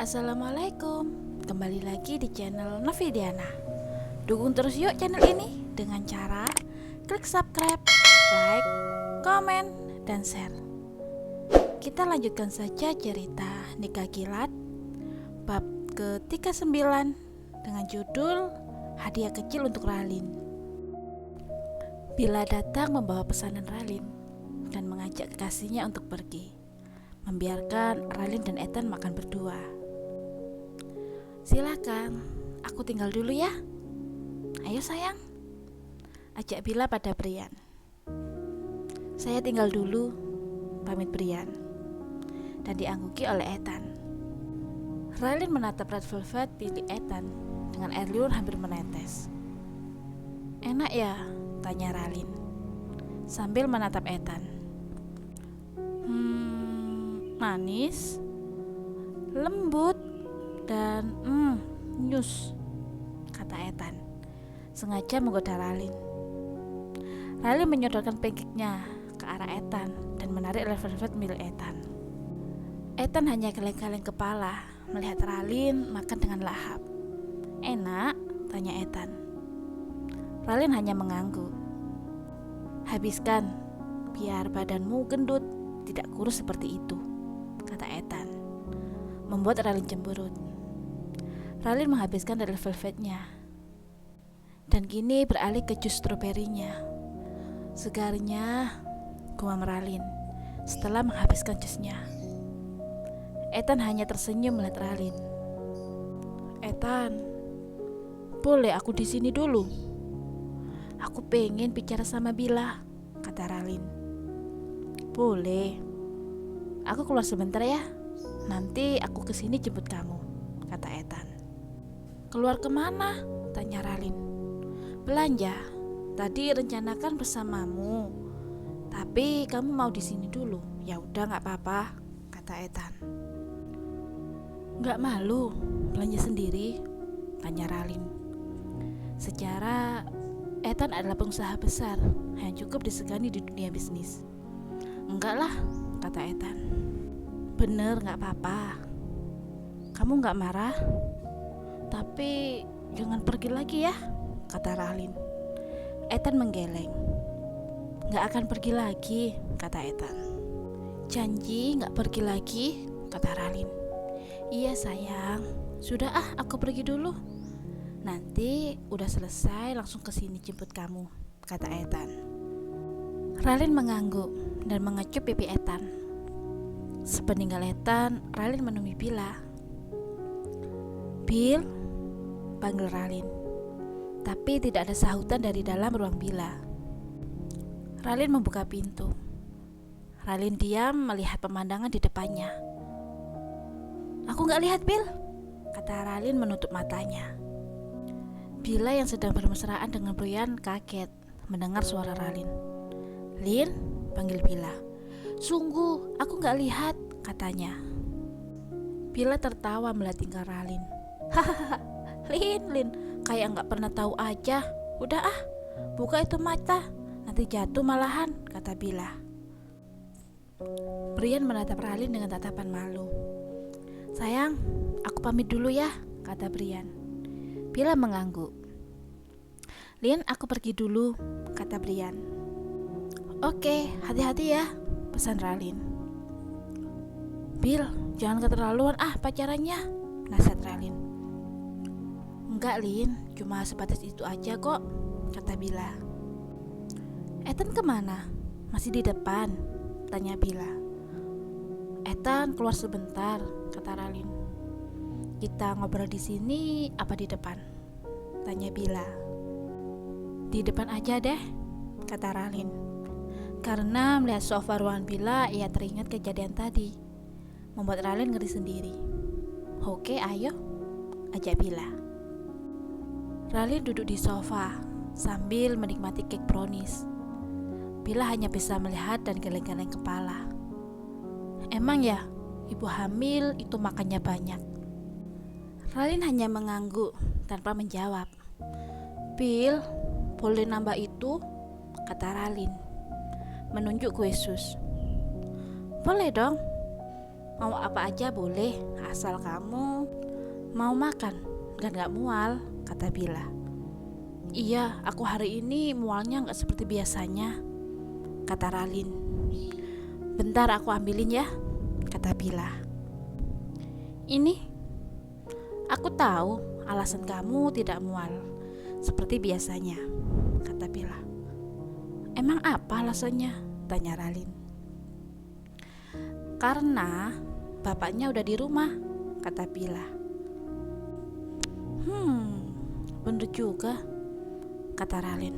Assalamualaikum, kembali lagi di channel Novidiana. Dukung terus yuk channel ini dengan cara klik subscribe, like, komen, dan share. Kita lanjutkan saja cerita Nikah Kilat bab ke-39 dengan judul Hadiah Kecil untuk Ralin. Bila datang membawa pesanan Ralin dan mengajak kekasihnya untuk pergi, membiarkan Ralin dan Ethan makan berdua. Silakan, aku tinggal dulu ya. Ayo sayang, ajak Bila pada Brian. Saya tinggal dulu, pamit Brian, dan diangguki oleh Ethan. Ralin menatap red velvet pipi Ethan dengan air liur hampir menetes. Enak ya? Tanya Ralin sambil menatap Ethan. Manis, lembut, dan nyus, kata Ethan, sengaja menggoda Ralin. Ralin menyodorkan pancake-nya ke arah Ethan dan menarik red velvet milik Ethan. Ethan hanya geleng-geleng kepala melihat Ralin makan dengan lahap. Enak? Tanya Ethan. Ralin hanya mengangguk. Habiskan, biar badanmu gendut, tidak kurus seperti itu, kata Ethan, membuat Ralin cemberut. Ralin menghabiskan red velvetnya dan kini beralih ke jus stroberinya. Segarnya, gumam Ralin setelah menghabiskan jusnya. Ethan hanya tersenyum melihat Ralin. Ethan, boleh aku di sini dulu? Aku pengen bicara sama Bila, kata Ralin. Boleh. Aku keluar sebentar ya. Nanti aku kesini jemput kamu, kata Ethan. Keluar kemana? Tanya Ralin. Belanja. Tadi rencanakan bersamamu, tapi kamu mau di sini dulu. Ya udah, nggak apa-apa, kata Ethan. Nggak malu belanja sendiri? Tanya Ralin. Secara Ethan adalah pengusaha besar yang cukup disegani di dunia bisnis. Enggak lah, kata Ethan. Bener, nggak apa-apa. Kamu nggak marah? Tapi jangan pergi lagi ya, kata Ralin. Ethan menggeleng. Nggak akan pergi lagi, kata Ethan. Janji nggak pergi lagi, kata Ralin. Iya sayang, sudah aku pergi dulu. Nanti udah selesai langsung kesini jemput kamu, kata Ethan. Ralin mengangguk dan mengecup pipi Ethan. Sepeninggal Ethan, Ralin menemui Bila. Bill, panggil Ralin, tapi tidak ada sahutan dari dalam ruang Bila. Ralin membuka pintu. Ralin diam melihat pemandangan di depannya. Aku gak lihat, Bill, kata Ralin menutup matanya. Bila yang sedang bermesraan dengan Brian kaget mendengar suara Ralin. Lin, panggil Bila. Sungguh, aku gak lihat, katanya. Bila tertawa melihat tingkah Ralin. Hahaha, Lin, kayak gak pernah tahu aja. Udah buka itu mata, nanti jatuh malahan, kata Bila. Brian menatap Ralin dengan tatapan malu. Sayang, aku pamit dulu ya, kata Brian. Bila mengangguk. Lin, aku pergi dulu, kata Brian. Oke, hati-hati ya, pesan Ralin. Bill, jangan keterlaluan pacarannya, nasihat Ralin. Enggak, Lin, cuma sebatas itu aja kok, kata Bila. Ethan kemana? Masih di depan, tanya Bila. Ethan keluar sebentar, kata Ralin. Kita ngobrol di sini apa di depan? Tanya Bila. Di depan aja deh, kata Ralin. Karena melihat sofa ruangan Bila, ia teringat kejadian tadi, membuat Ralin ngeri sendiri. Oke, ayo, ajak Bila. Ralin duduk di sofa sambil menikmati cake brownies. Bila hanya bisa melihat dan geleng-geleng kepala. Emang ya, ibu hamil itu makannya banyak. Ralin hanya mengangguk tanpa menjawab. Bill, boleh nambah itu? Kata Ralin, menunjuk kue sus. Boleh dong. Mau apa aja boleh, asal kamu mau makan dan gak mual, kata Bila. Iya, aku hari ini mualnya gak seperti biasanya, kata Ralin. Bentar aku ambilin ya, kata Bila. Ini, aku tahu alasan kamu tidak mual seperti biasanya, kata Bila. Emang apa alasannya, tanya Ralin. Karena bapaknya udah di rumah, kata Bila. Bener juga, kata Ralin.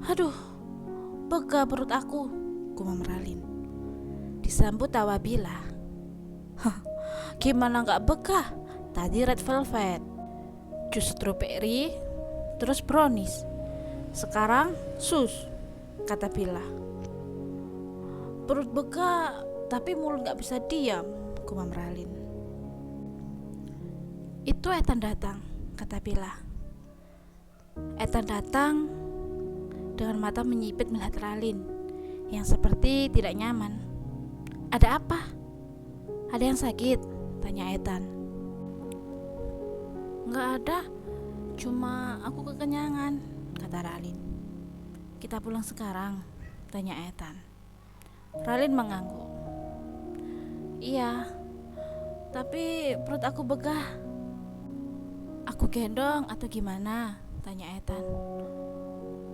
Aduh, begah perut aku, gumam Ralin. Disambut tawa Bila. Gimana gak begah? Tadi red velvet, jus strawberry, terus brownies. Sekarang sus, kata Bila. Perut begah tapi mulut gak bisa diam, gumam Ralin. Itu Ethan datang, kata Bila. Ethan datang dengan mata menyipit melihat Ralin yang seperti tidak nyaman. Ada apa? Ada yang sakit? Tanya Ethan. Nggak ada, cuma aku kekenyangan, kata Ralin. Kita pulang sekarang? Tanya Ethan. Ralin mengangguk. Iya, tapi perut aku begah. Aku gendong atau gimana? Tanya Ethan.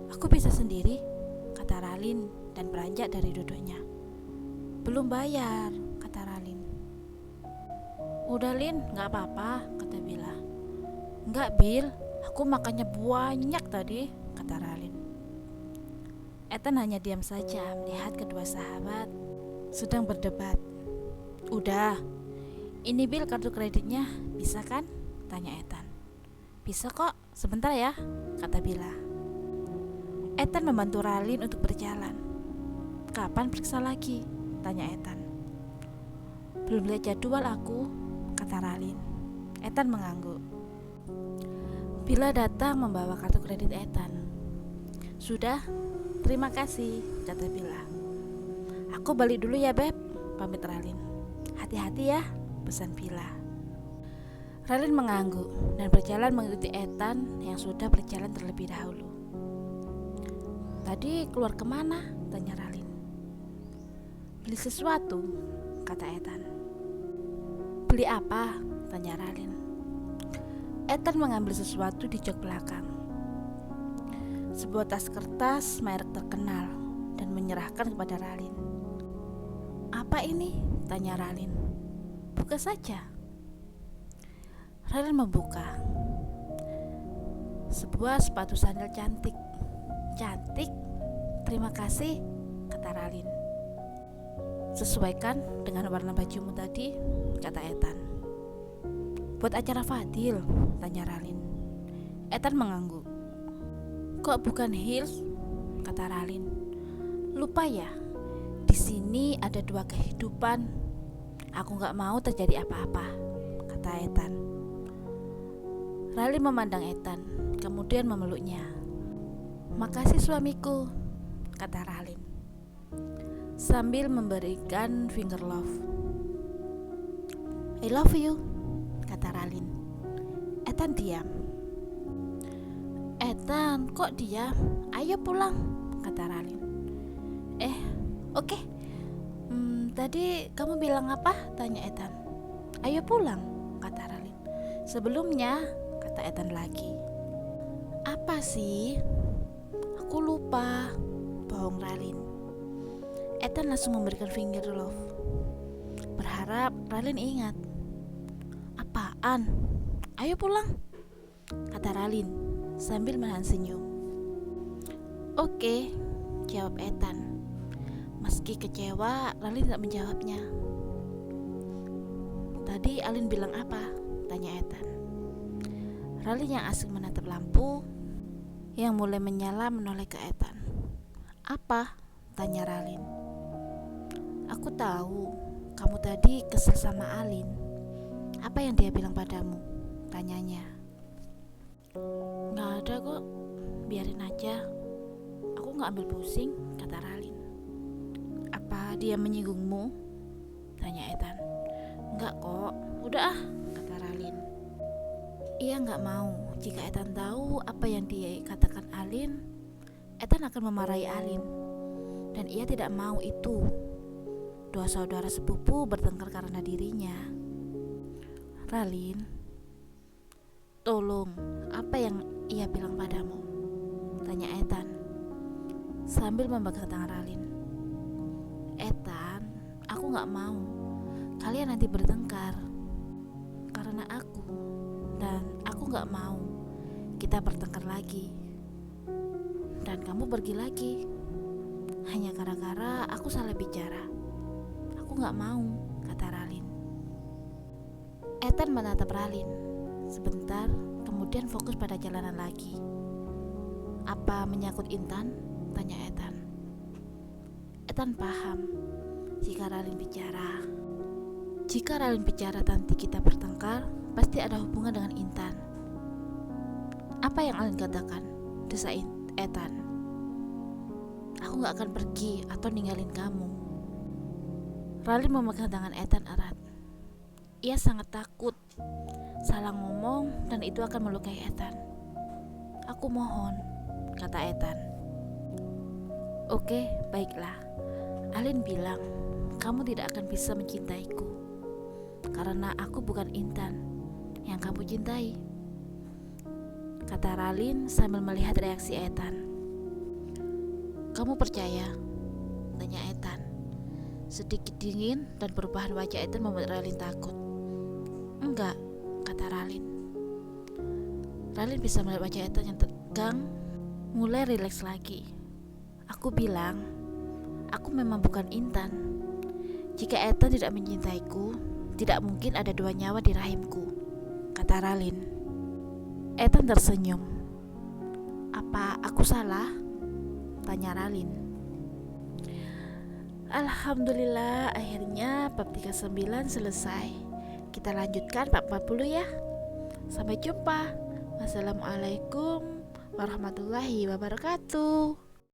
Aku bisa sendiri, kata Ralin dan beranjak dari duduknya. Belum bayar, kata Ralin. Udah Lin, gak apa-apa, kata Bila. Enggak Bil, aku makannya banyak tadi, kata Ralin. Ethan hanya diam saja melihat kedua sahabat sedang berdebat. Udah, ini Bil kartu kreditnya, bisa kan? Tanya Ethan. Bisa kok, sebentar ya, kata Bila. Ethan membantu Ralin untuk berjalan. Kapan periksa lagi? Tanya Ethan. Belum lihat jadwal aku, kata Ralin. Ethan mengangguk. Bila datang membawa kartu kredit Ethan. Sudah, terima kasih, kata Bila. Aku balik dulu ya Beb, pamit Ralin. Hati-hati ya, pesan Bila. Ralin mengangguk dan berjalan mengikuti Ethan yang sudah berjalan terlebih dahulu. Tadi keluar kemana? Tanya Ralin. Beli sesuatu, kata Ethan. Beli apa? Tanya Ralin. Ethan mengambil sesuatu di jok belakang. Sebuah tas kertas merek terkenal dan menyerahkan kepada Ralin. Apa ini? Tanya Ralin. Buka saja. Ralin membuka. Sebuah sepatu sandal cantik. Cantik? Terima kasih, kata Ralin. Sesuaikan dengan warna bajumu tadi, kata Ethan. Buat acara Fadil, tanya Ralin. Ethan mengangguk. Kok bukan heels? Kata Ralin. Lupa ya, di sini ada dua kehidupan. Aku gak mau terjadi apa-apa, kata Ethan. Ralin memandang Ethan, kemudian memeluknya. Makasih suamiku, kata Ralin, sambil memberikan finger love. I love you, kata Ralin. Ethan diam. Ethan, kok diam? Ayo pulang, kata Ralin. Oke. Tadi kamu bilang apa? Tanya Ethan. Ayo pulang, kata Ralin. Sebelumnya, kata Ethan lagi. Apa sih? Aku lupa, bohong Ralin. Ethan langsung memberikan finger love, berharap Ralin ingat. Apaan? Ayo pulang, kata Ralin sambil menahan senyum. Oke, jawab Ethan. Meski kecewa, Ralin tidak menjawabnya. Tadi Alin bilang apa? Tanya Ethan. Ralin yang asik menatap lampu yang mulai menyala menoleh ke Ethan. Apa? Tanya Ralin. Aku tahu kamu tadi kesel sama Alin. Apa yang dia bilang padamu? Tanyanya. Gak ada kok, biarin aja. Aku gak ambil pusing, kata Ralin. Apa dia menyinggungmu? tanya Ethan. Enggak kok, udah ah, kata Ralin. Ia nggak mau. Jika Ethan tahu apa yang dia katakan Alin, Ethan akan memarahi Alin. Dan ia tidak mau itu. Dua saudara sepupu bertengkar karena dirinya. Ralin, tolong, apa yang ia bilang padamu? Tanya Ethan sambil memegang tangan Ralin. Ethan, aku gak mau kalian nanti bertengkar karena aku. Dan aku gak mau kita bertengkar lagi dan kamu pergi lagi hanya gara-gara aku salah bicara. Aku gak mau, kata Ralin. Ethan menatap Ralin sebentar, kemudian fokus pada jalanan lagi. Apa menyangkut Intan? Tanya Ethan. Ethan paham jika Ralin bicara nanti kita bertengkar, pasti ada hubungan dengan Intan. Apa yang Alin katakan? Desa Ethan. Aku gak akan pergi atau ninggalin kamu. Ralin memegang tangan Ethan erat. Ia sangat takut salah ngomong dan itu akan melukai Ethan. Aku mohon, kata Ethan. Oke, baiklah. Alin bilang kamu tidak akan bisa mencintaiku karena aku bukan Intan yang kamu cintai, kata Ralin sambil melihat reaksi Ethan. Kamu percaya? Tanya Ethan. Sedikit dingin dan perubahan wajah Ethan membuat Ralin takut. Enggak, kata Ralin. Ralin bisa melihat wajah Ethan yang tegang mulai rileks lagi. Aku bilang, aku memang bukan Intan. Jika Ethan tidak mencintaiku, tidak mungkin ada dua nyawa di rahimku, kata Ralin. Ethan tersenyum. Apa aku salah? Tanya Ralin. Alhamdulillah, akhirnya bab 39 selesai. Kita lanjutkan bab 40 ya. Sampai jumpa. Wassalamualaikum warahmatullahi wabarakatuh.